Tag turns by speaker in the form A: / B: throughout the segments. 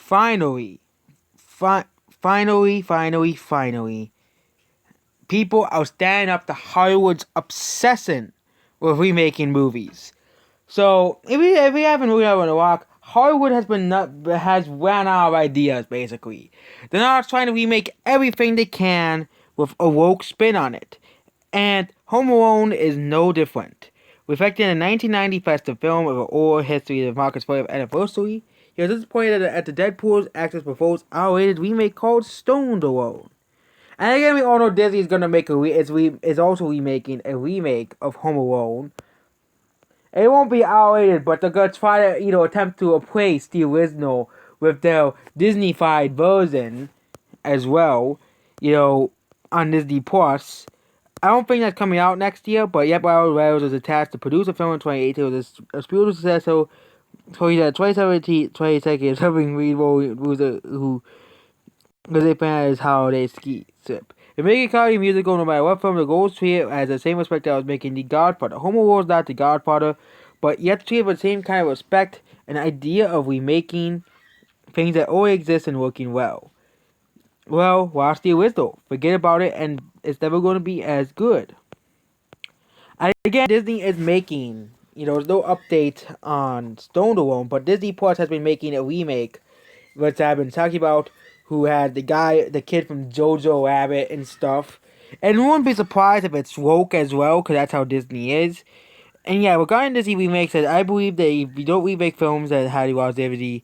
A: finally, finally, people are standing up to Hollywood's obsession with remaking movies. So if we haven't really ever a walk, Hollywood has ran out of ideas. Basically, they're not trying to remake everything they can with a woke spin on it, and Home Alone is no different. Reflecting the 1990 festive film of an oral history of Marcus' 40th anniversary, he was disappointed at the Deadpool's actors proposed R-rated remake called Stoned Alone. And again, we all know Disney is gonna make is also remaking a remake of Home Alone. It won't be R-rated, but they're gonna try to attempt to replace the original with their Disney-fied version as well. On Disney Plus. I don't think that's coming out next year, but yet Wells was attached to produce a film in 2018 with a spiritual success. So he said 2017, 2017, something who they plan his holiday ski trip. The making comedy musical, no matter what film, the goal is treated as the same respect that I was making The Godfather. Home Alone is not The Godfather, but yet treated with the same kind of respect and idea of remaking things that already exist and working well. Well, watch the original. Forget about it, and it's never going to be as good. And again, Disney is making, there's no update on Stone Alone, but Disney Plus has been making a remake, which I've been talking about, who had the kid from Jojo Rabbit and stuff. And you wouldn't be surprised if it's woke as well, because that's how Disney is. And yeah, regarding Disney remakes, I believe that if you don't remake films that had the longevity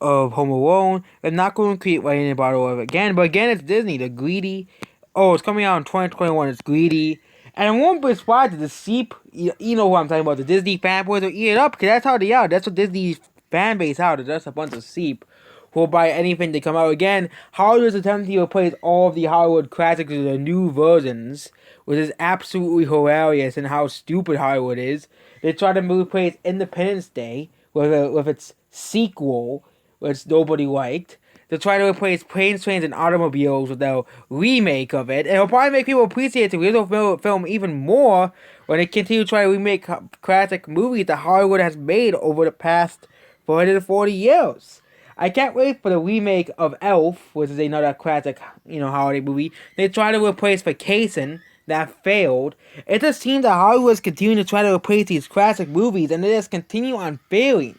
A: of Home Alone, they're not going to create lightning in a bottle of it again. But again, it's Disney. They're greedy. Oh, it's coming out in 2021. It's greedy. And I won't be surprised if the Seep, you know who I'm talking about, the Disney fanboys will eat it up, because that's how they are. That's what Disney's fan base are. They're just a bunch of Seep who will buy anything they come out. Again, Hollywood is attempting to replace all of the Hollywood classics with the new versions, which is absolutely hilarious in how stupid Hollywood is. They try to replace Independence Day with its sequel, which nobody liked. They try to replace Planes, Trains, and Automobiles with a remake of it. And it'll probably make people appreciate the original film even more when they continue to try to remake classic movies that Hollywood has made over the past 440 years. I can't wait for the remake of Elf, which is another classic, holiday movie. They try to replace Vacation, that failed. It just seems that Hollywood is continuing to try to replace these classic movies, and they just continue on failing.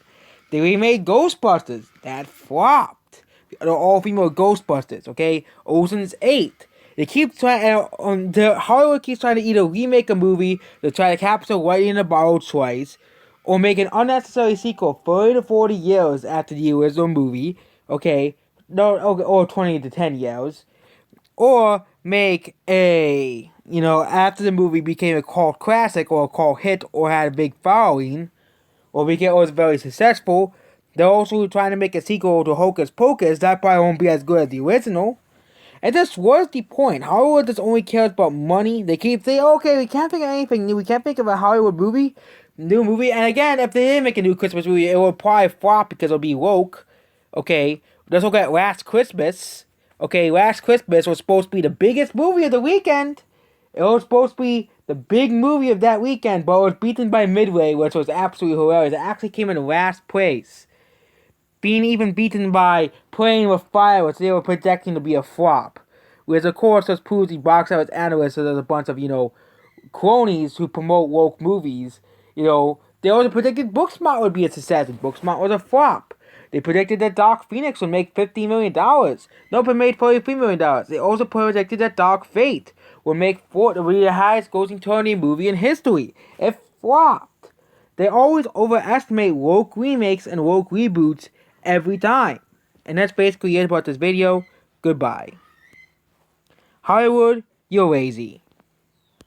A: They remade Ghostbusters, that flopped. The all-female Ghostbusters, okay? Ocean's 8. They keep trying, Hollywood keeps trying to either remake a movie, to try to capture lightning in a bottle twice, or make an unnecessary sequel 30 to 40 years after the original movie, okay? No, or 20 to 10 years. Or make after the movie became a cult classic or a cult hit or had a big following, or was very successful, they're also trying to make a sequel to Hocus Pocus. That probably won't be as good as the original. And this was the point. Hollywood just only cares about money. They keep saying, okay, we can't think of anything new. We can't think of a Hollywood new movie. And again, if they did make a new Christmas movie, it would probably flop because it'll be woke. Okay, let's look at Last Christmas. Okay, Last Christmas was supposed to be the biggest movie of the weekend. It was supposed to be the big movie of that weekend, but it was beaten by Midway, which was absolutely hilarious. It actually came in last place, being even beaten by Playing with Fire, which they were projecting to be a flop. Which, of course, just proves the box office analysts, so there's a bunch of, cronies who promote woke movies. They also predicted Booksmart would be a success, and Booksmart was a flop. They predicted that Dark Phoenix would make $50 million. Nope, it made $43 million. They also predicted that Dark Fate would be the highest grossing Tony movie in history. It flopped. They always overestimate woke remakes and woke reboots every time. And that's basically it about this video. Goodbye. Hollywood, you're lazy.